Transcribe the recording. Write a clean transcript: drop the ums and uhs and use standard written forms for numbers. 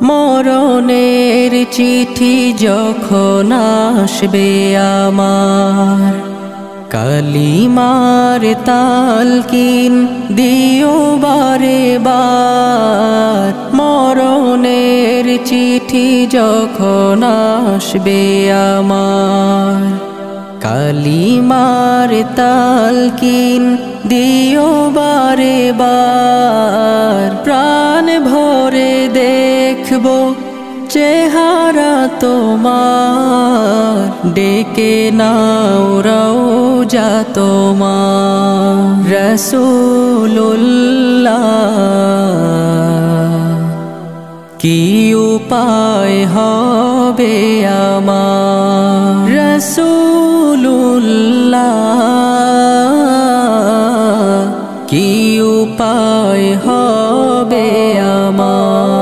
মরণের চিঠি যখন আসবে আমার, কালিমার তালকিন দিও বারে বার। মরণের চিঠি যখন আসবে আমার, কালিমার তালকিন দিও বারে বার। প্রাণ ভরে দেখবো চেহারা তোমার, ডেকে নাও রওজা তোমার। রাসূলুল্লাহ কি উপায় হবে আমার, রাসূলুল্লাহ কি উপায় হবে আমার।